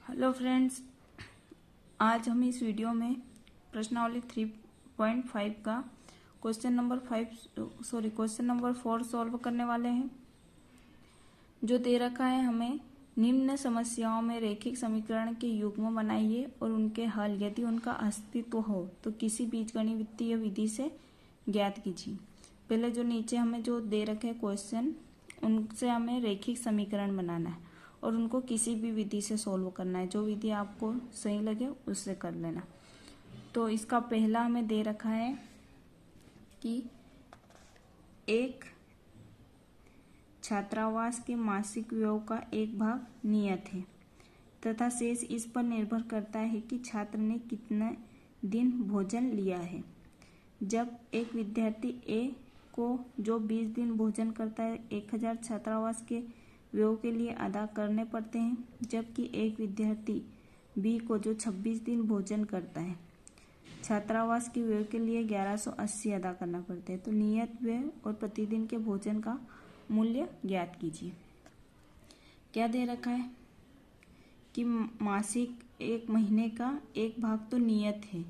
Hello friends, आज हम इस वीडियो में प्रश्नावली 3.5 का क्वेश्चन नंबर 4 सॉल्व करने वाले हैं। जो दे रखा है हमें, निम्न समस्याओं में रैखिक समीकरण के युग्म बनाइए और उनके हल यदि उनका अस्तित्व हो तो किसी बीजगणितीय विधि से ज्ञात कीजिए। पहले जो नीचे हमें जो दे रखे क्वेश्चन, उनसे हमें रैखिक समीकरण बनाना है और उनको किसी भी विधि से सॉल्व करना है। जो विधि आपको सही लगे उससे कर लेना। तो इसका पहला हमें दे रखा है कि एक छात्रावास के मासिक व्यय का एक भाग नियत है तथा शेष इस पर निर्भर करता है कि छात्र ने कितने दिन भोजन लिया है। जब एक विद्यार्थी ए को जो 20 दिन भोजन करता है 1000 छात्रावास के व्यय के लिए अदा करने पड़ते हैं, जबकि एक विद्यार्थी बी को जो 26 दिन भोजन करता है छात्रावास के व्यय के लिए 1180 अदा करना पड़ता है। तो नियत व्यय और प्रतिदिन के भोजन का मूल्य ज्ञात कीजिए। क्या दे रखा है कि मासिक एक महीने का एक भाग तो नियत है,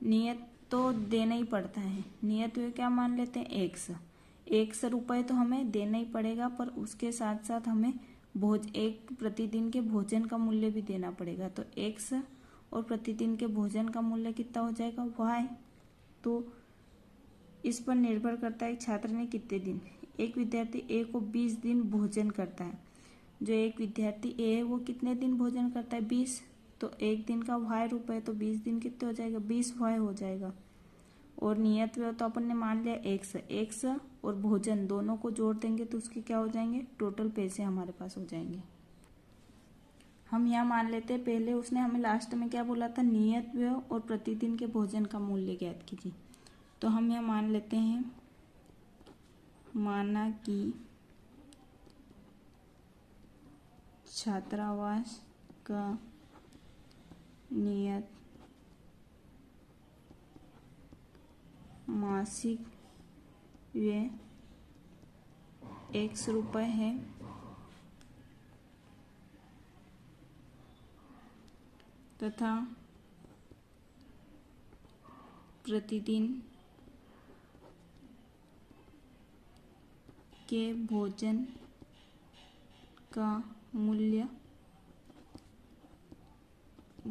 नियत तो देना ही पड़ता है। नियत व्यय क्या मान लेते हैं, 100 रुपये तो हमें देना ही पड़ेगा, पर उसके साथ साथ हमें एक प्रतिदिन के भोजन का मूल्य भी देना पड़ेगा। तो 100 और प्रतिदिन के भोजन का मूल्य कितना हो जाएगा, y। तो इस पर निर्भर करता है छात्र ने कितने दिन। एक विद्यार्थी ए को 20 दिन भोजन करता है। जो एक विद्यार्थी ए है वो कितने दिन भोजन करता है, 20। तो एक दिन का y रुपये, तो 20 दिन कितने हो जाएगा, 20y हो जाएगा। और नियत व्यय तो अपन ने मान लिया 100 और भोजन दोनों को जोड़ देंगे तो उसके क्या हो जाएंगे, टोटल पैसे हमारे पास हो जाएंगे। हम यहाँ मान लेते हैं, पहले उसने हमें लास्ट में क्या बोला था, नियत व्यय और प्रतिदिन के भोजन का मूल्य ज्ञात कीजिए। तो हम यहाँ मान लेते हैं, माना कि छात्रावास का नियत मासिक व्यय 100 रुपये है तथा प्रतिदिन के भोजन का मूल्य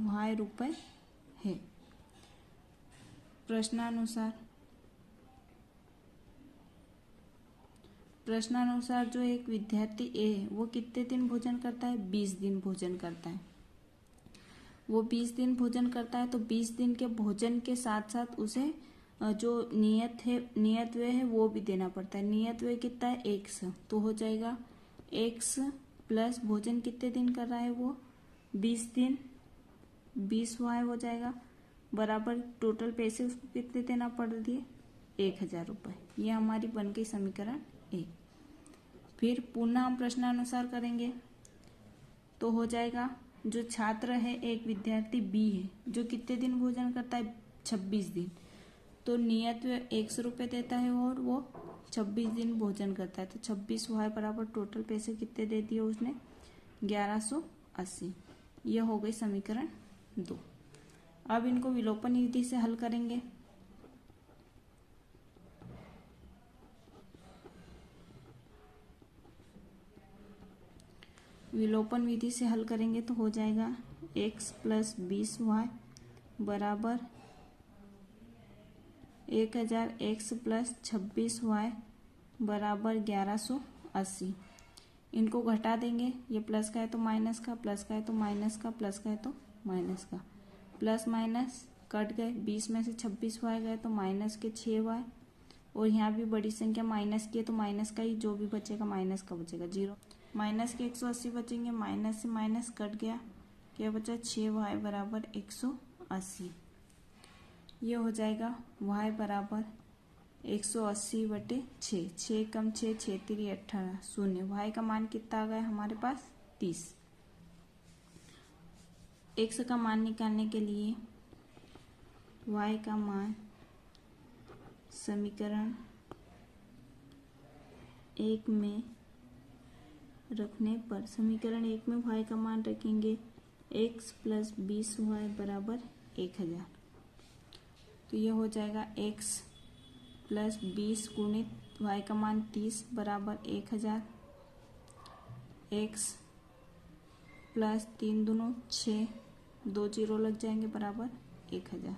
y रुपये है। प्रश्नानुसार जो एक विद्यार्थी ए है वो कितने दिन भोजन करता है, 20 दिन भोजन करता है। वो 20 दिन भोजन करता है तो 20 दिन के भोजन के साथ साथ उसे जो नियत व्यय है वो भी देना पड़ता है। नियत व्यय कितना है, 100। तो हो जाएगा 100 प्लस भोजन कितने दिन कर रहा है वो, 20 दिन, 20y हो जाएगा, बराबर टोटल पैसे उसको कितने देना पड़ दिए, 1000 रुपये। ये हमारी बन गई समीकरण 1। फिर पुनः हम प्रश्नानुसार करेंगे तो हो जाएगा, जो छात्र है एक विद्यार्थी बी है जो कितने दिन भोजन करता है, 26 दिन। तो नियत व्यय 100 रुपये देता है और वो 26 दिन भोजन करता है। तो 26y बराबर टोटल पैसे कितने दे दिए उसने, 1180। यह हो गई समीकरण 2। अब इनको विलोपन विधि से हल करेंगे। विलोपन विधि से हल करेंगे तो हो जाएगा x प्लस 20y बराबर 1000, x प्लस 26y बराबर 1180। इनको घटा देंगे, ये प्लस का है तो माइनस का, प्लस का है तो माइनस का, प्लस का है तो माइनस का, प्लस माइनस कट गए, 20 में से 26y गए तो माइनस के 6y। और यहाँ भी बड़ी संख्या माइनस की है तो माइनस का ही जो भी बचेगा माइनस का बचेगा, 0। माइनस के 180 बचेंगे, माइनस से माइनस कट गया, क्या बचा, 6y बराबर 180। ये हो जाएगा y बराबर 180/6, 6 कम 6, 6 3 18, 0। y का मान कितना आ गया हमारे पास, 30। x का मान निकालने के लिए y का मान समीकरण 1 में रखने पर, समीकरण 1 में y का मान रखेंगे x प्लस 20y बराबर 1000। तो ये हो जाएगा x प्लस 20 गुणित y का मान 30 बराबर 1000। x प्लस 3 दूनो 6, 2 जीरो लग जाएंगे बराबर 1000।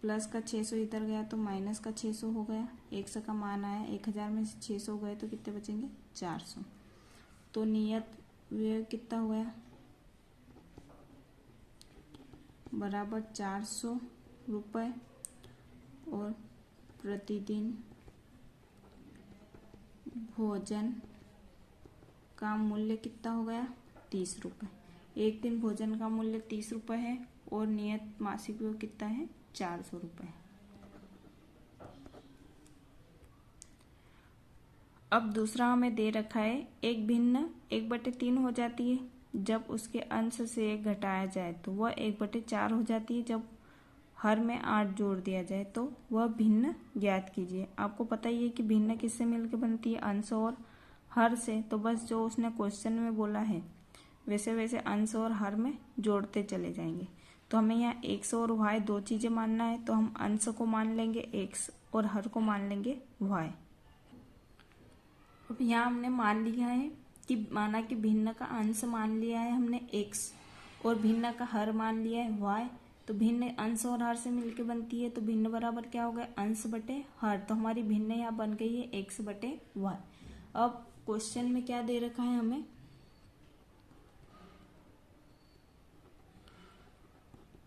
प्लस का 600 इधर गया तो माइनस का 600 हो गया। x का मान आया 1000 में से 600 गए तो कितने बचेंगे 400। तो नियत व्यय कितना हो गया बराबर 400 रुपये और प्रतिदिन भोजन का मूल्य कितना हो गया 30 रुपये। एक दिन भोजन का मूल्य 30 रुपये है और नियत मासिक व्यय कितना है 400 रुपये। अब दूसरा हमें दे रखा है एक भिन्न 1/3 हो जाती है जब उसके अंश से 1 घटाया जाए तो वह 1/4 हो जाती है जब हर में 8 जोड़ दिया जाए तो वह भिन्न ज्ञात कीजिए। आपको पता ही है कि भिन्न किससे मिलकर बनती है अंश और हर से। तो बस जो उसने क्वेश्चन में बोला है वैसे वैसे अंश और हर में जोड़ते चले जाएंगे। तो हमें यहाँ x और y दो चीजें मानना है तो हम अंश को मान लेंगे x और हर को मान लेंगे y। अब यहाँ हमने मान लिया है कि माना कि भिन्न का अंश मान लिया है हमने x और भिन्न का हर मान लिया है y। तो भिन्न अंश और हर से मिलकर बनती है तो भिन्न बराबर क्या हो गया अंश बटे हर। तो हमारी भिन्न यहाँ बन गई है x बटे y। अब क्वेश्चन में क्या दे रखा है हमें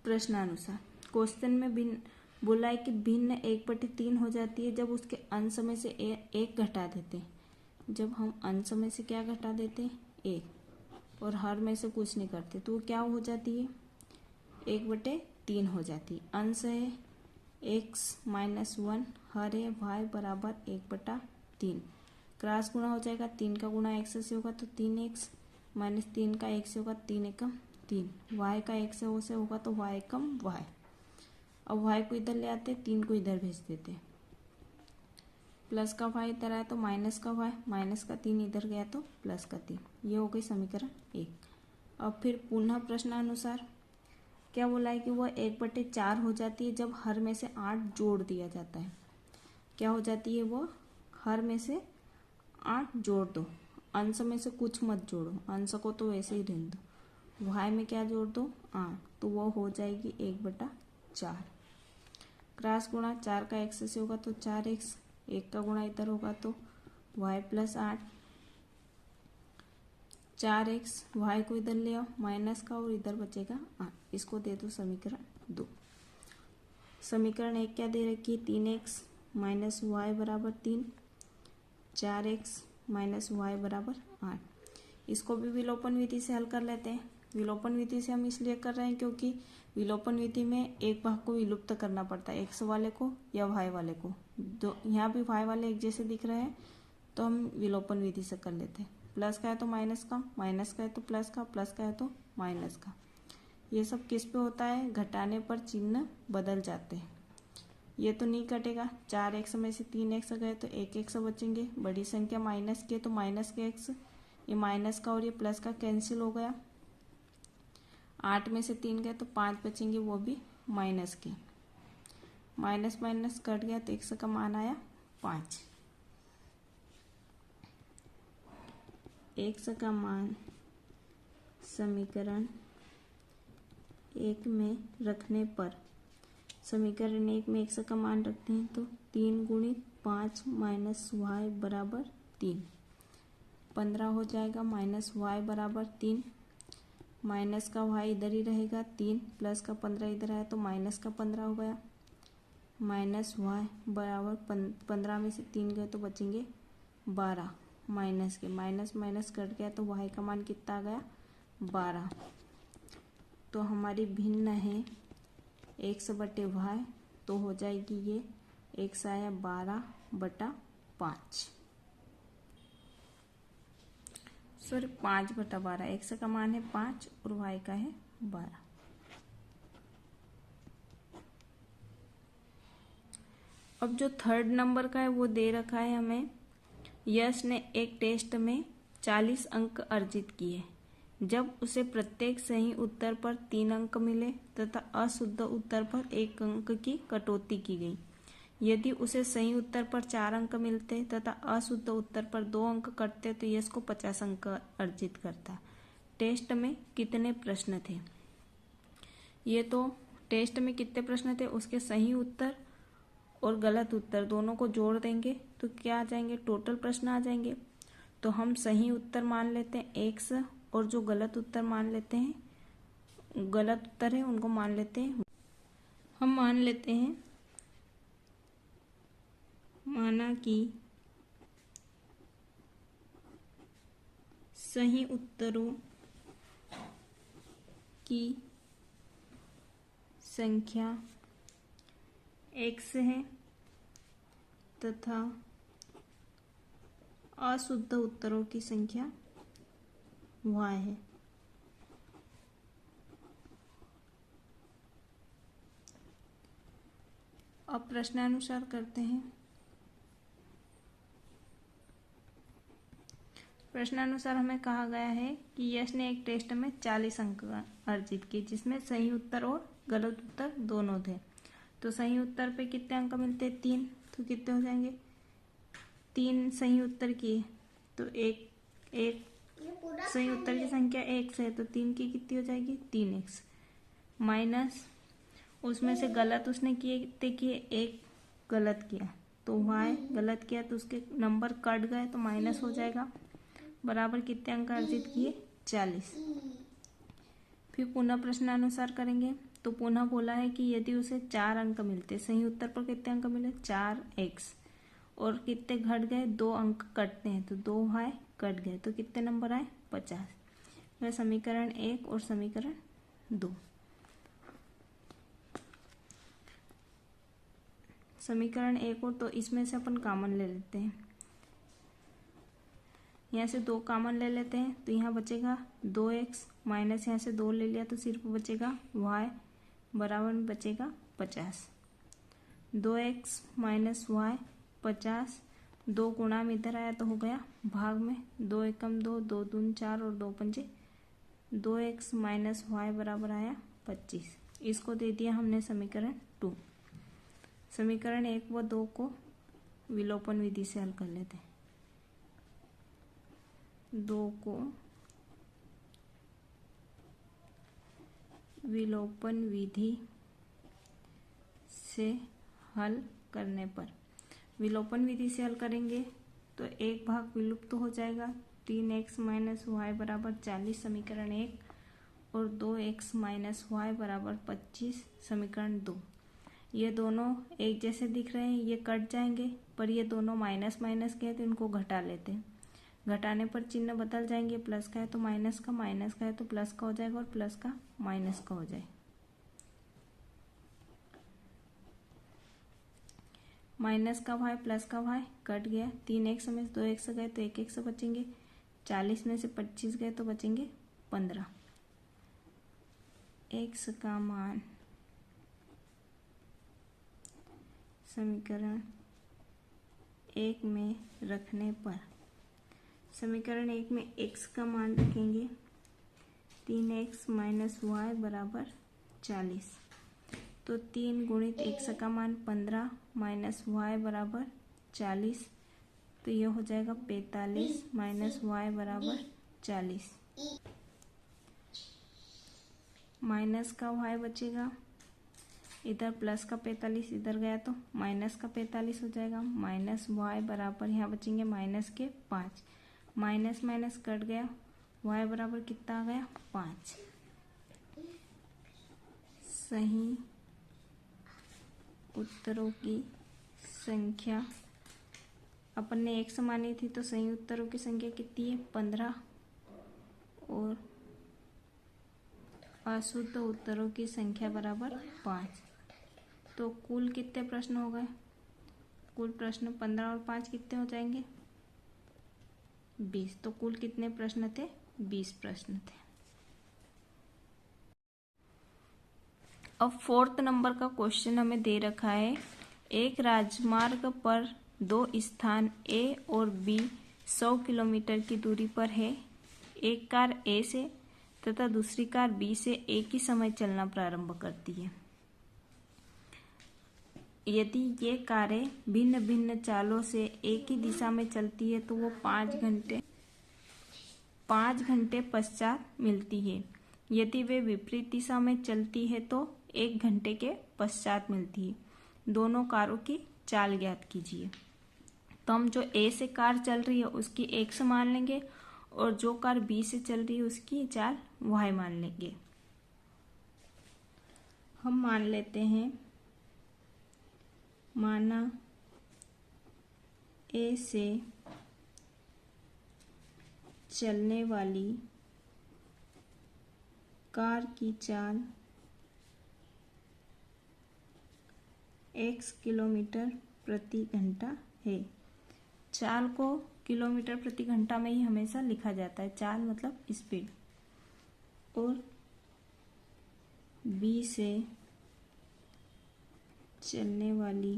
प्रश्नानुसार क्वेश्चन में भिन्न बोला है कि भिन्न 1/3 हो जाती है जब उसके अंश में से एक घटा देते हैं। जब हम अंश में से क्या घटा देते हैं एक और हर में से कुछ नहीं करते तो क्या हो जाती है 1/3 हो जाती है। अंश है x - 1 हर है y बराबर 1/3। क्रॉस गुणा हो जाएगा 3 का गुणा x से होगा तो 3x - 3 का x से होगा 3 एकम 3। y का x से होगा तो y कम y। अब y को इधर ले आते 3 को इधर भेज देते। प्लस का y इधर आया तो माइनस का y, माइनस का 3 इधर गया तो प्लस का 3। ये हो गई समीकरण 1। अब फिर पुनः प्रश्नानुसार क्या बोला है कि वह 1/4 हो जाती है जब हर में से 8 जोड़ दिया जाता है। क्या हो जाती है वो हर में से 8 जोड़ दो, अंश में से कुछ मत जोड़ो, अंश को तो वैसे ही रहने दो। y में क्या जोड़ दो 8 तो वो हो जाएगी 1/4। क्रॉस गुणा 4 का x से होगा तो 4x, 1 का गुणा इधर होगा तो y + 8 4x। y को इधर ले आओ माइनस का और इधर बचेगा 8। इसको दे दो समीकरण 2। समीकरण 1 क्या दे रखी है 3x - y बराबर 3, 4x - y बराबर 8। इसको भी विलोपन विधि से हल कर लेते हैं। विलोपन विधि से हम इसलिए कर रहे हैं क्योंकि विलोपन विधि में एक भाग को विलुप्त करना पड़ता है, x वाले को या y वाले को। दो यहाँ भी y वाले एक जैसे दिख रहे हैं तो हम विलोपन विधि से कर लेते हैं। प्लस का है तो माइनस का, माइनस का है तो प्लस का, प्लस का है तो माइनस का। ये सब किस पे होता है घटाने पर चिन्ह बदल जाते हैं। ये तो नहीं कटेगा, 4x में से 3x गए तो 1x बचेंगे। बड़ी संख्या माइनस के तो माइनस के x, ये माइनस का और ये प्लस का कैंसिल हो गया। 8 में से 3 गए तो 5 बचेंगे, वो भी माइनस के। माइनस माइनस कट गया तो x का मान आया 5। x का मान समीकरण 1 में रखने पर, समीकरण 1 में x का मान रखते हैं तो 3 गुणित 5 - y बराबर 3, 15 हो जाएगा। माइनस y बराबर 3, माइनस का y इधर ही रहेगा 3, प्लस का 15 इधर आया तो माइनस का 15 हो गया। माइनस y बराबर 15 में से 3 गए तो बचेंगे 12, माइनस के माइनस माइनस कट गया तो y का मान कितना आ गया 12। तो हमारी भिन्न है x बटे y, तो हो जाएगी ये x आया 12/5, सॉरी 5/12। x का मान है 5 और y का है 12। अब जो थर्ड नंबर का है वो दे रखा है हमें, यश ने एक टेस्ट में 40 अंक अर्जित किए। जब उसे प्रत्येक सही उत्तर पर 3 अंक मिले तथा अशुद्ध उत्तर पर 1 अंक की कटौती की गई। यदि उसे सही उत्तर पर 4 अंक मिलते तथा अशुद्ध उत्तर पर 2 अंक कटते तो यह इसको 50 अंक अर्जित करता। टेस्ट में कितने प्रश्न थे? ये तो टेस्ट में कितने प्रश्न थे, उसके सही उत्तर और गलत उत्तर दोनों को जोड़ देंगे तो क्या आ जाएंगे, टोटल प्रश्न आ जाएंगे। तो हम सही उत्तर मान लेते हैं x और जो गलत उत्तर मान लेते हैं, गलत उत्तर है उनको मान लेते हैं, हम मान लेते हैं माना कि सही उत्तरों की संख्या x है तथा अशुद्ध उत्तरों की संख्या y है। अब प्रश्नानुसार करते हैं। प्रश्नानुसार हमें कहा गया है कि यश ने एक टेस्ट में 40 अंक अर्जित किए जिसमें सही उत्तर और गलत उत्तर दोनों थे। तो सही उत्तर पे कितने अंक मिलते हैं, 3। तो कितने हो जाएंगे, 3 सही उत्तर किए तो एक सही उत्तर की संख्या x है तो 3 की कितनी हो जाएगी, 3x माइनस उसमें से गलत उसने किए एक गलत किया तो y गलत किया तो उसके नंबर कट गए तो माइनस हो जाएगा, बराबर कितने अंक अर्जित किए, 40। फिर पुनः प्रश्नानुसार करेंगे तो पुनः बोला है कि यदि उसे 4 अंक मिलते, सही उत्तर पर कितने अंक मिले, 4x और कितने घट गए, 2 अंक कटते हैं तो 2y कट गए तो कितने नंबर आए, 50। वह समीकरण 1 और समीकरण 2। समीकरण 1 और तो इसमें से अपन कॉमन ले लेते हैं, यहाँ से 2 कॉमन ले लेते हैं तो यहाँ बचेगा 2x माइनस यहाँ से 2 ले लिया तो सिर्फ बचेगा y बराबर में बचेगा 50। 2x माइनस y 50, 2 गुणा में इधर आया तो हो गया भाग में, 2 एकम 2, 2 दून 4 और 2 पंजे 2x माइनस y बराबर आया 25। इसको दे दिया हमने समीकरण 2। समीकरण 1 व 2 को विलोपन विधि से हल कर लेते हैं। 2 को विलोपन विधि से हल करने पर, विलोपन विधि से हल करेंगे तो एक भाग विलुप्त हो जाएगा, 3x माइनस वाई बराबर 40 समीकरण 1 और 2x माइनस वाई बराबर 25 समीकरण 2। ये दोनों एक जैसे दिख रहे हैं, ये कट जाएंगे पर ये दोनों माइनस माइनस के हैं तो इनको घटा लेते हैं। घटाने पर चिन्ह बदल जाएंगे, प्लस का है तो माइनस का, माइनस का है तो प्लस का हो जाएगा और प्लस का माइनस का हो जाए। माइनस का y प्लस का y कट गया, 3x में 2x गए तो 1x बचेंगे, 40 में से 25 गए तो बचेंगे 15। x का मान समीकरण 1 में रखने पर, समीकरण 1 में x का मान रखेंगे 3x माइनस वाई बराबर 40, तो 3 गुणित x का मान 15 माइनस वाई बराबर 40, तो यह हो जाएगा 45 माइनस वाई बराबर 40। माइनस का y बचेगा, इधर प्लस का 45 इधर गया तो माइनस का 45 हो जाएगा, माइनस y बराबर यहाँ बचेंगे माइनस के 5, माइनस माइनस कट गया, y बराबर कितना आ गया 5। सही उत्तरों की संख्या अपन ने 1 मानी थी तो सही उत्तरों की संख्या कितनी है 15 और अशुद्ध उत्तरों की संख्या बराबर 5। तो कुल कितने प्रश्न हो गए, कुल प्रश्न 15 और 5 कितने हो जाएंगे 20। तो कुल कितने प्रश्न थे 20 प्रश्न थे। अब 4th नंबर का क्वेश्चन हमें दे रखा है, एक राजमार्ग पर 2 स्थान A और B 100 किलोमीटर की दूरी पर है। एक कार A से तथा दूसरी कार बी से एक ही समय चलना प्रारंभ करती है। यदि ये कारें भिन्न भिन्न चालों से एक ही दिशा में चलती है तो वो 5 घंटे पश्चात मिलती है। यदि वे विपरीत दिशा में चलती है तो 1 घंटे के पश्चात मिलती है। दोनों कारों की चाल ज्ञात कीजिए। तो हम जो ए से कार चल रही है उसकी x मान लेंगे और जो कार बी से चल रही है उसकी चाल y मान लेंगे। हम मान लेते हैं, माना ए से चलने वाली कार की चाल x किलोमीटर प्रति घंटा है। चाल को किलोमीटर प्रति घंटा में ही हमेशा लिखा जाता है, चाल मतलब स्पीड। और बी से चलने वाली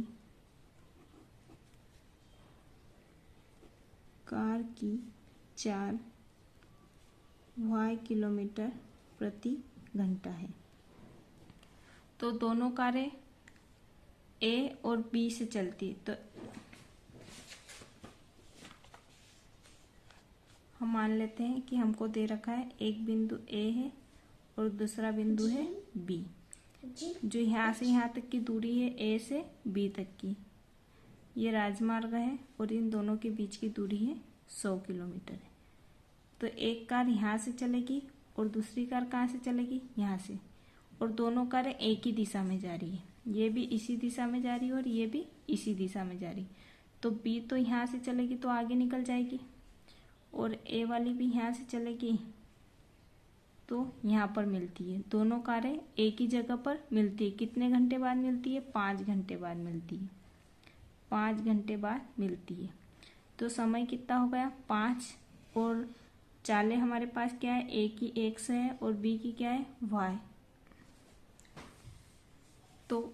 कार की चाल y किलोमीटर प्रति घंटा है। तो दोनों कारें ए और बी से चलती है, तो हम मान लेते हैं कि हमको दे रखा है एक बिंदु ए है और दूसरा बिंदु है बी। जो यहाँ से यहाँ तक की दूरी है ए से बी तक की, ये राजमार्ग है और इन दोनों के बीच की दूरी है 100 किलोमीटर है। तो एक कार यहाँ से चलेगी और दूसरी कार कहाँ से चलेगी, यहाँ से, और दोनों कारें एक ही दिशा में जा रही है। ये भी इसी दिशा में जा रही है और ये भी इसी दिशा में जा रही। तो बी तो यहाँ से चलेगी तो आगे निकल जाएगी और ए वाली भी यहाँ से चलेगी तो यहाँ पर मिलती है। दोनों कारें एक ही जगह पर मिलती है। कितने घंटे बाद मिलती है, 5 घंटे बाद मिलती है। 5 घंटे बाद मिलती है। तो समय कितना हो गया, 5, और चालें हमारे पास क्या है, ए की x है और बी की क्या है, y। तो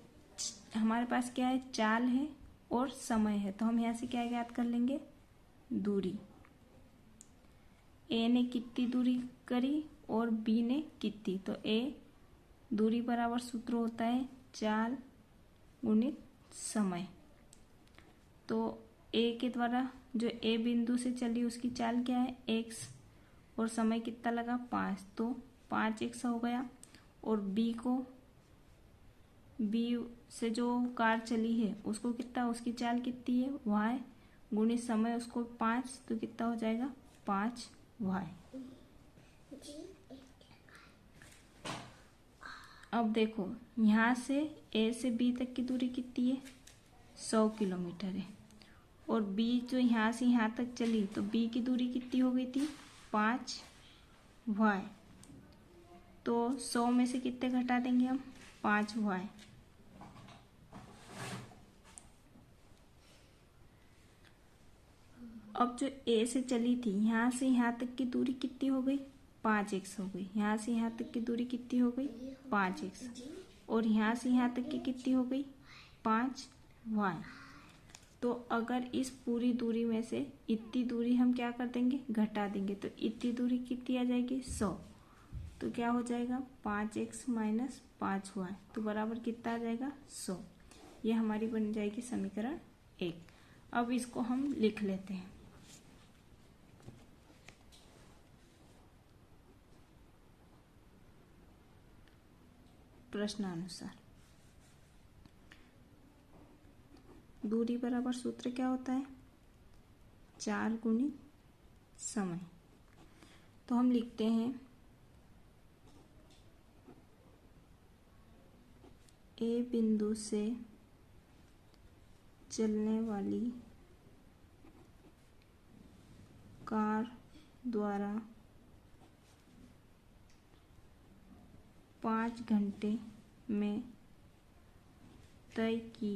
हमारे पास क्या है, चाल है और समय है। तो हम यहाँ से क्या ज्ञात कर लेंगे, दूरी। ए ने कितनी दूरी करी और बी ने कितनी, तो ए दूरी बराबर सूत्र होता है चाल गुणित समय। तो ए के द्वारा जो ए बिंदु से चली उसकी चाल क्या है, x, और समय कितना लगा, 5, तो 5x हो गया। और बी से जो कार चली है उसको कितना, उसकी चाल कितनी है, y, गुणित समय उसको 5, तो कितना हो जाएगा, 5y। अब देखो यहाँ से ए से बी तक की दूरी कितनी है, 100 किलोमीटर है। और बी जो यहाँ से यहाँ तक चली तो बी की दूरी कितनी हो गई थी, 5y। तो 100 में से कितने घटा देंगे हम, 5y। अब जो ए से चली थी यहाँ से यहाँ तक की दूरी कितनी हो गई, 5x हो गई। यहाँ से यहाँ तक की दूरी कितनी हो गई, 5x, और यहाँ से यहाँ तक की कितनी हो गई, 5y। तो अगर इस पूरी दूरी में से इतनी दूरी हम क्या कर देंगे, घटा देंगे, तो इतनी दूरी कितनी आ जाएगी, 100। तो क्या हो जाएगा, 5x माइनस 5y, तो बराबर कितना आ जाएगा, 100। ये हमारी बन जाएगी समीकरण 1। अब इसको हम लिख लेते हैं। प्रश्नानुसार दूरी बराबर सूत्र क्या होता है, चाल गुणित समय। तो हम लिखते हैं ए बिंदु से चलने वाली कार द्वारा 5 घंटे में तय की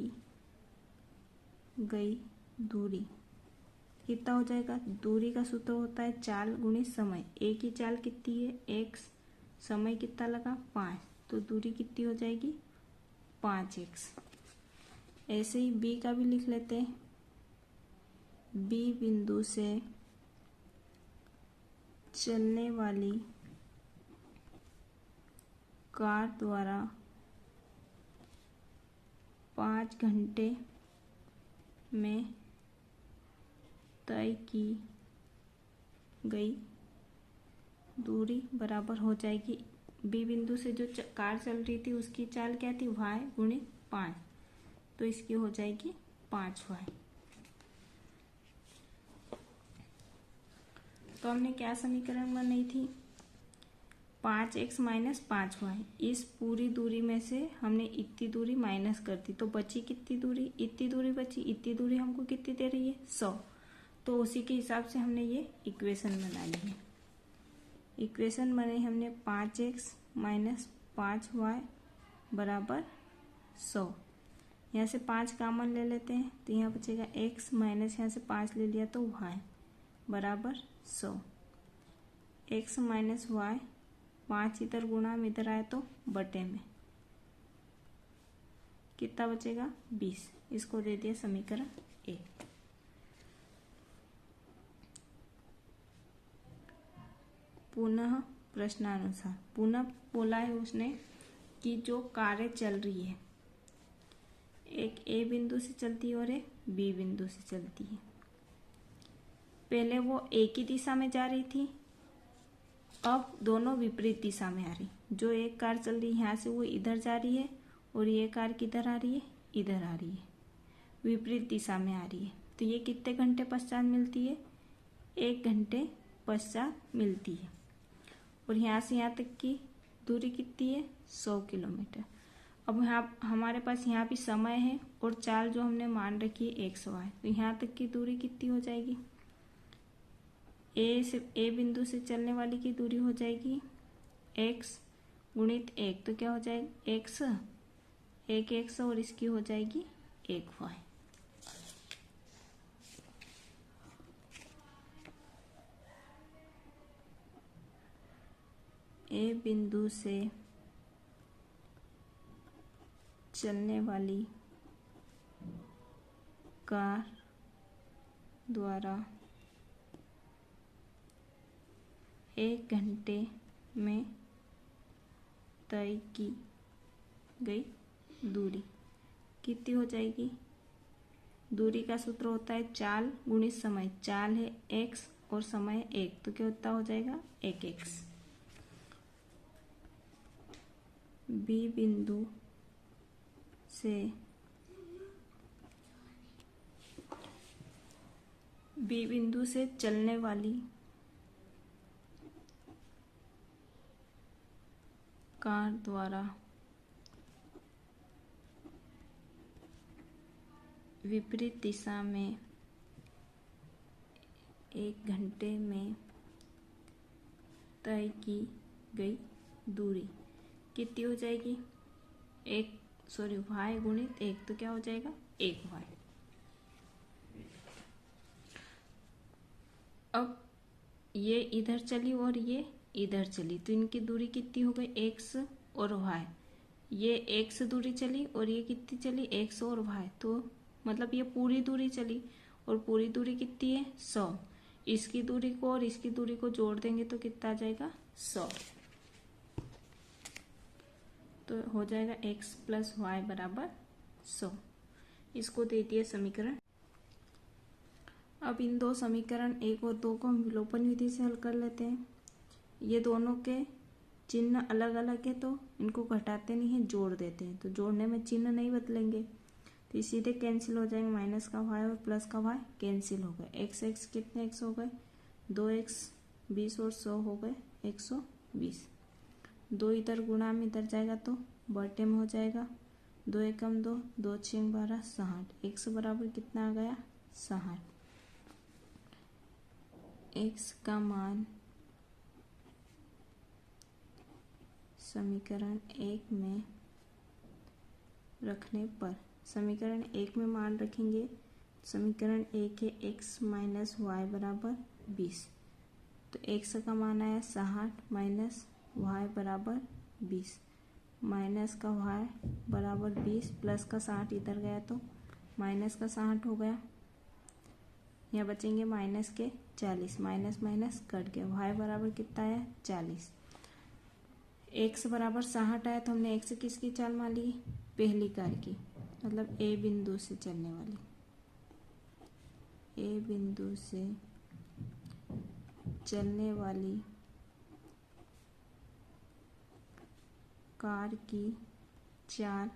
गई दूरी कितना हो जाएगा। दूरी का सूत्र होता है चाल गुणित समय। ए की चाल कितनी है, x, समय कितना लगा, 5, तो दूरी कितनी हो जाएगी, 5x। ऐसे ही बी का भी लिख लेते हैं। बी बिंदु से चलने वाली कार द्वारा 5 घंटे में तय की गई दूरी बराबर हो जाएगी। बी बिंदु से जो कार चल रही थी उसकी चाल क्या थी, y गुणित 5, तो इसकी हो जाएगी 5y। तो हमने क्या समीकरण बनाई थी, 5x माइनस 5y। इस पूरी दूरी में से हमने इतनी दूरी माइनस कर दी, तो बची कितनी दूरी, इतनी दूरी बची। इतनी दूरी हमको कितनी दे रही है, 100। तो उसी के हिसाब से हमने ये इक्वेशन बना ली है। इक्वेशन बनाई हमने 5x माइनस 5y बराबर 100। यहाँ से 5 कॉमन ले लेते हैं, तो यहाँ बचेगा x माइनस यहाँ से 5 ले लिया तो y बराबर 100। x माइनस y, 5 इधर गुणा में इधर आया तो बटे में कितना बचेगा, 20। इसको दे दिया समीकरण 1। पुनः प्रश्नानुसार, पुनः बोला है उसने कि जो कार्य चल रही है, एक ए बिंदु से चलती है और एक बी बिंदु से चलती है। पहले वो एक ही दिशा में जा रही थी, अब दोनों विपरीत दिशा में आ रही। जो एक कार चल रही है यहाँ से वो इधर जा रही है और ये कार किधर आ रही है, इधर आ रही है, विपरीत दिशा में आ रही है। तो ये कितने घंटे पश्चात मिलती है, 1 घंटे पश्चात मिलती है। और यहाँ से यहाँ तक की दूरी कितनी है, 100 किलोमीटर। अब यहाँ हमारे पास यहाँ भी समय है और चाल जो हमने मान रखी है 100 है, तो यहाँ तक की दूरी कितनी हो जाएगी, ए बिंदु से चलने वाली की दूरी हो जाएगी x गुणित 1, तो क्या हो जाएगा एक x और इसकी हो जाएगी 1y। ए बिंदु से चलने वाली कार द्वारा 1 घंटे में तय की गई दूरी कितनी हो जाएगी। दूरी का सूत्र होता है चाल गुणित समय। चाल है x और समय 1, तो क्या होता हो जाएगा 1x। बी बिंदु से चलने वाली कार द्वारा विपरीत दिशा में 1 घंटे में तय की गई दूरी कितनी हो जाएगी, y गुणित 1, तो क्या हो जाएगा 1y। अब ये इधर चली और ये इधर चली, तो इनकी दूरी कितनी हो गई, x और y। ये x दूरी चली और ये कितनी चली, x और y, तो मतलब ये पूरी दूरी चली और पूरी दूरी कितनी है 100। इसकी दूरी को और इसकी दूरी को जोड़ देंगे तो कितना आ जाएगा 100। तो हो जाएगा x प्लस y बराबर 100। इसको दे दिए समीकरण। अब इन दो समीकरण 1 और 2 को हम विलोपन विधि से हल कर लेते हैं। ये दोनों के चिन्ह अलग अलग है तो इनको घटाते नहीं है, जोड़ देते हैं। तो जोड़ने में चिन्ह नहीं बदलेंगे तो सीधे कैंसिल हो जाएंगे। माइनस का y और प्लस का y कैंसिल हो गए। x कितने x हो गए, 2x 20 और 100 हो गए 120। 2 इधर गुणा में इधर जाएगा तो बटे में हो जाएगा। 2 एकम 2, 2 6 12 60। x बराबर कितना आ गया 60। x का मान समीकरण 1 में रखने पर, समीकरण 1 में मान रखेंगे, समीकरण 1 है x माइनस y बराबर 20। तो x का मान आया 60 माइनस y बराबर 20, माइनस का y बराबर 20 प्लस का 60 इधर गया तो माइनस का 60 हो गया। यहाँ बचेंगे माइनस के 40, माइनस माइनस कट गया। y बराबर कितना आया 40। x बराबर 60 आया तो हमने x किसकी चाल मान ली, पहली कार की, मतलब ए बिंदु से चलने वाली, ए बिंदु से चलने वाली कार की चाल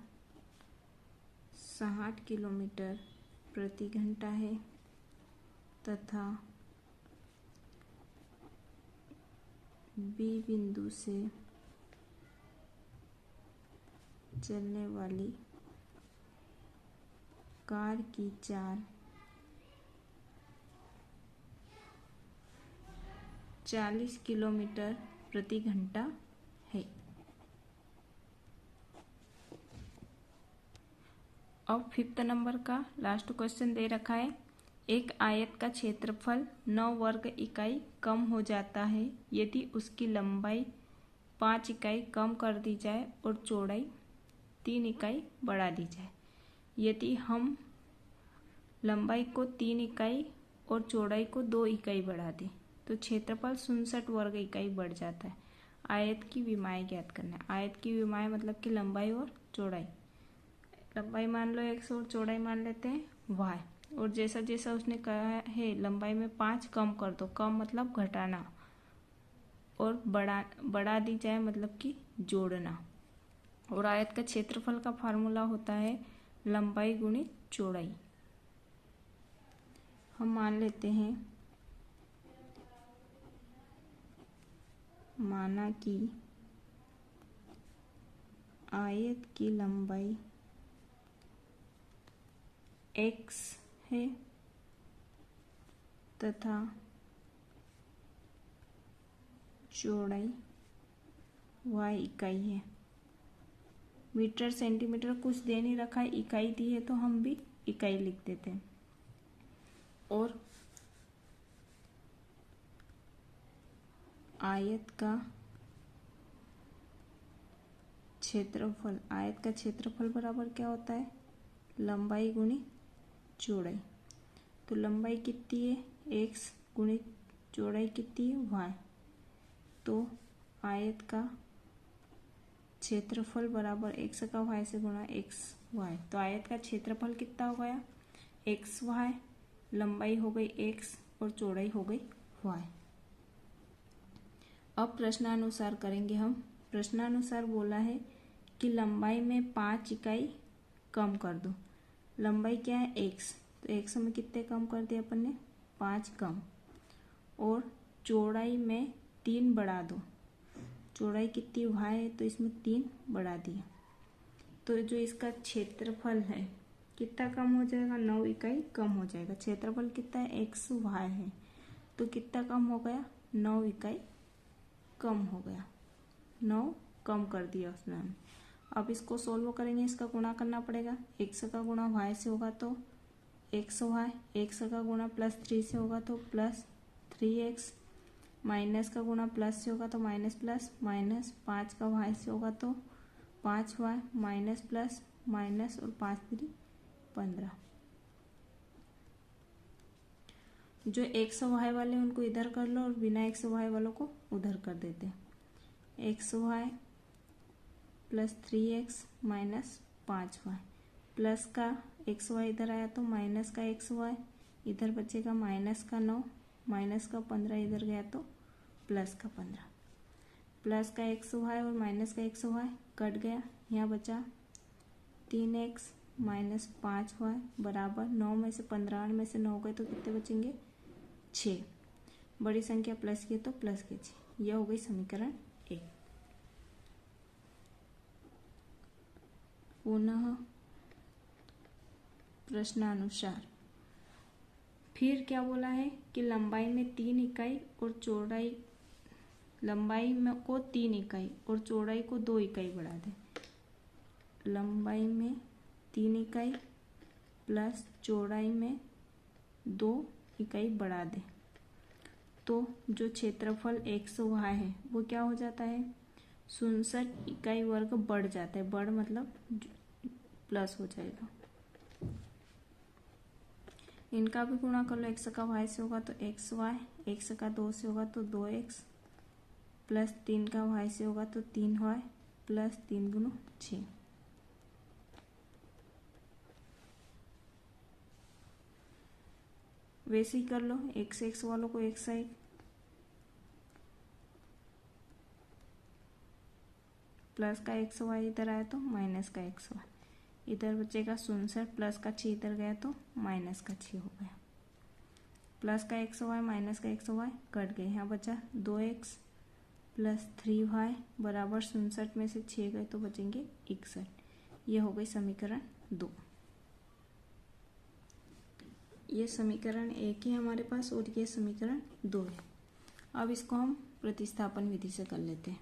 60 किलोमीटर प्रति घंटा है तथा बी बिंदु से चलने वाली कार की चाल 40 किलोमीटर प्रति घंटा है। अब 5th नंबर का लास्ट क्वेश्चन दे रखा है, एक आयत का क्षेत्रफल 9 वर्ग इकाई कम हो जाता है यदि उसकी लंबाई 5 इकाई कम कर दी जाए और चौड़ाई 3 इकाई बढ़ा दी जाए। यदि हम लंबाई को 3 इकाई और चौड़ाई को 2 इकाई बढ़ा दें तो क्षेत्रफल 67 वर्ग इकाई बढ़ जाता है। आयत की विमाएँ ज्ञात करना है। आयत की विमाएँ मतलब कि लंबाई और चौड़ाई। लंबाई मान लो x और चौड़ाई मान लेते हैं y, और जैसा जैसा उसने कहा है लंबाई में 5 कम कर दो, कम मतलब घटाना, और बढ़ा दी जाए मतलब कि जोड़ना। और आयत का क्षेत्रफल का फार्मूला होता है लंबाई गुणित चौड़ाई। हम मान लेते हैं, माना कि आयत की लंबाई x है तथा चौड़ाई y इकाई है। मीटर सेंटीमीटर कुछ दे नहीं रखा है, इकाई दी है तो हम भी इकाई लिख देते हैं। और आयत का क्षेत्रफल, आयत का क्षेत्रफल बराबर क्या होता है, लंबाई गुणित चौड़ाई। तो लंबाई कितनी है x गुणित चौड़ाई कितनी है y, तो आयत का क्षेत्रफल बराबर x का y से गुणा x y। तो आयत का क्षेत्रफल कितना हो गया x y, लंबाई हो गई x और चौड़ाई हो गई y। अब प्रश्नानुसार करेंगे हम। प्रश्नानुसार बोला है कि लंबाई में 5 इकाई कम कर दो। लंबाई क्या है x, तो x में कितने कम कर दिए अपन ने, 5 कम। और चौड़ाई में 3 बढ़ा दो। चौड़ाई कितनी y है तो इसमें 3 बढ़ा दिया। तो जो इसका क्षेत्रफल है कितना कम हो जाएगा, 9 इकाई कम हो जाएगा। क्षेत्रफल कितना है x y है, तो कितना कम हो गया, 9 इकाई कम हो गया। 9 कम कर दिया उसने हमें। अब इसको सोल्व करेंगे, इसका गुणा करना पड़ेगा। x का गुणा y से होगा तो एक्स वाई, एक्स का गुणा +3 से होगा तो +3x, माइनस का गुणा प्लस से होगा तो माइनस प्लस, माइनस 5 का y से होगा तो 5y, माइनस प्लस माइनस और 5 3 15। जो एक्स वाई वाले उनको इधर कर लो और बिना एक्स वाई वालों को उधर कर देते हैं। X y +3x minus 5y, plus का एक्स वाई इधर आया तो माइनस का एक्स वाई, इधर बचेगा माइनस का 9, माइनस का 15 इधर गया तो प्लस का 15। प्लस का एक्स वाई और माइनस का एक्स वाई कट गया, यहाँ बचा 3x माइनस 5y बराबर 9 में से 15 में से 9 गए तो कितने बचेंगे, 6। बड़ी संख्या प्लस की तो प्लस के 6। यह हो गई समीकरण 1। पुनः प्रश्नानुसार फिर क्या बोला है कि लंबाई में 3 इकाई और चौड़ाई, लंबाई में को 3 इकाई और चौड़ाई को 2 इकाई बढ़ा दें। लंबाई में 3 इकाई प्लस चौड़ाई में 2 इकाई बढ़ा दें तो जो क्षेत्रफल एक्स वाई है वो क्या हो जाता है, 67 इकाई वर्ग बढ़ जाता है। बढ़ मतलब प्लस हो जाएगा। इनका भी गुणा कर लो, एक्स का वाई से होगा तो एक्स वाई, एक्स का 2 से होगा तो 2x प्लस 3 का y से होगा तो 3y प्लस 3 गुना 6। वैसे ही कर लो, x x वालों को एक साइड, प्लस का एक्स वाई इधर आया तो माइनस का एक्स वाई, इधर बचेगा 59, प्लस का 6 इधर गया तो माइनस का 6 हो गया। प्लस का एक्स वाई माइनस का एक्स वाई कट गए, यहाँ बचा 2x प्लस 3y बराबर 59 में से 6 गए तो बचेंगे 61। ये हो गई समीकरण 2। ये समीकरण 1 है हमारे पास और ये समीकरण 2 है। अब इसको हम प्रतिस्थापन विधि से कर लेते हैं।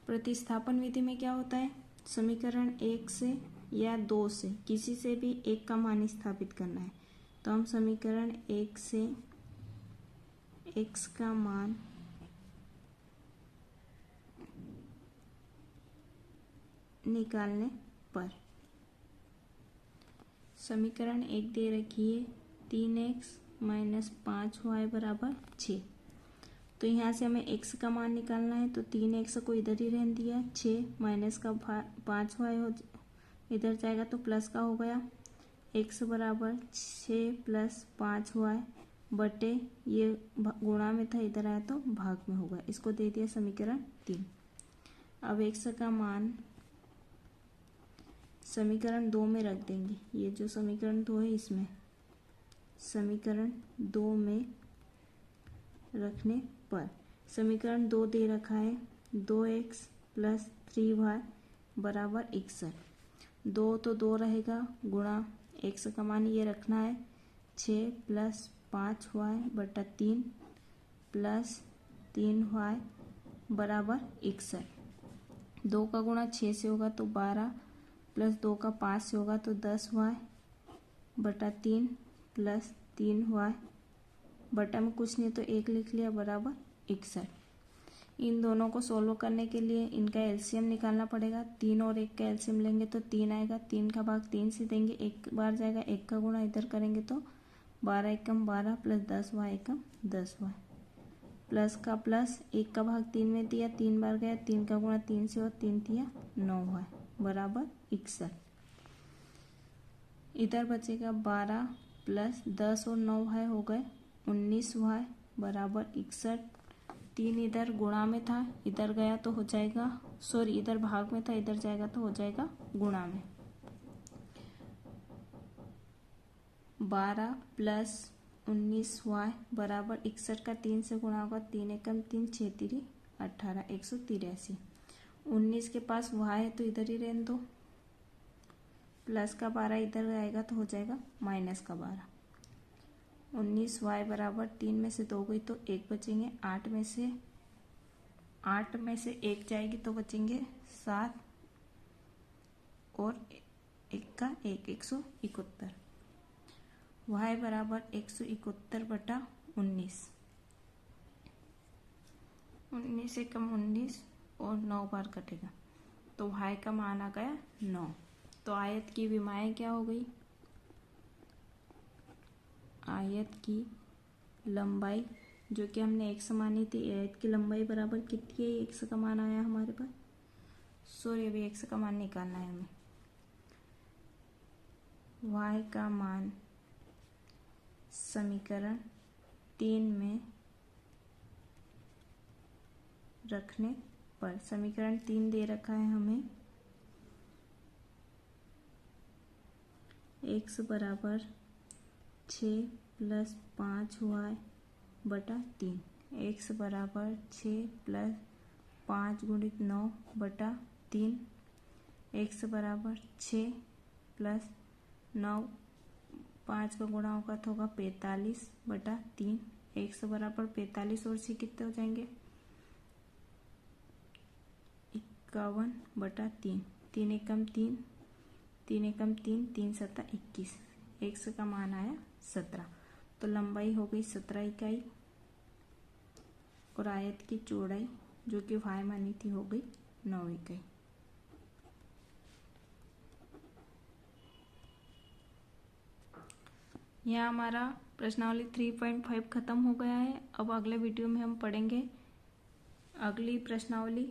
प्रतिस्थापन विधि में क्या होता है, समीकरण 1 से या 2 से किसी से भी एक का मान स्थापित करना है। तो हम समीकरण 1 से x का मान निकालने पर समीकरण 1 दे रखी है 3x माइनस 5y बराबर 6। तो यहाँ से हमें x का मान निकालना है, तो 3x को इधर ही रहने दिया, 6 माइनस का 5y हो इधर जाएगा तो प्लस का हो गया, x बराबर 6 प्लस 5y बटे ये गुणा में था इधर आया तो भाग में होगा। इसको दे दिया समीकरण 3। अब x का मान समीकरण 2 में रख देंगे। ये जो समीकरण 2 है इसमें समीकरण 2 में रखने पर समीकरण 2 दे रखा है 2x प्लस 3y बराबर 61। 2 तो 2 रहेगा गुणा x का मान ये रखना है 6 प्लस 5y बटा 3 प्लस 3y बराबर 61। 2 का गुणा 6 से होगा तो 12 प्लस 2 का 5 से होगा तो 10y बटा 3 प्लस 3y बटा में कुछ नहीं तो 1 लिख लिया बराबर 61। इन दोनों को सोल्व करने के लिए इनका एलसीएम निकालना पड़ेगा। 3 और 1 का एलसीएम लेंगे तो 3 आएगा, 3 का भाग 3 से देंगे, एक बार जाएगा, 1 का गुणा इधर करेंगे तो 12 एकम 12 प्लस 10y एकम 10y प्लस का प्लस 1 का भाग 3 में दिया, 3 बार गया, 3 का गुणा 3 से और 3 दिया 9y बराबर 61। इधर बचेगा 12 प्लस 10 और 9y हो गए 19y बराबर 61। 3 इधर गुणा में था इधर गया तो हो जाएगा, सॉरी इधर भाग में था इधर जाएगा तो हो जाएगा गुणा में। 12 प्लस 19y बराबर 61 का 3 से गुणा होगा, 3 एकम 3 6 3 18 183। 19 के पास y है तो इधर ही रहने दो, प्लस का 12 इधर आएगा तो हो जाएगा माइनस का 12। 19y बराबर 3 में से 2 गई तो 1 बचेंगे, 8 में से 1 जाएगी तो बचेंगे 7 और 1 का 1 171। y बराबर 171 बटा 19, 19 एकम 19 और 9 बार कटेगा तो y का मान आ गया 9। तो आयत की विमाएं क्या हो गई, आयत की लंबाई जो कि हमने x मानी थी, आयत की लंबाई बराबर कितनी है, x का मान आया हमारे पास, सॉरी अभी x का मान निकालना है हमें। y का मान समीकरण 3 में रखने पर समीकरण 3 दे रखा है हमें x बराबर 6 प्लस 5y बटा 3, x बराबर 6 प्लस 5 गुणित 9 बटा 3, x बराबर 6 प्लस 9 5 का गुणा होगा तो होगा 45 बटा 3, x बराबर 45 और 6 कितने हो जाएंगे 51 बटा 3, 3 एकम 3 3 एकम 3 3 सत्ता 21, x का मान आया 17। तो लंबाई हो गई 17 इकाई और आयत की चौड़ाई जो कि y मानी थी हो गई 9 इकाई। यहाँ हमारा प्रश्नावली 3.5 खत्म हो गया है। अब अगले वीडियो में हम पढ़ेंगे अगली प्रश्नावली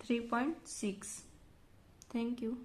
3.6। Thank you.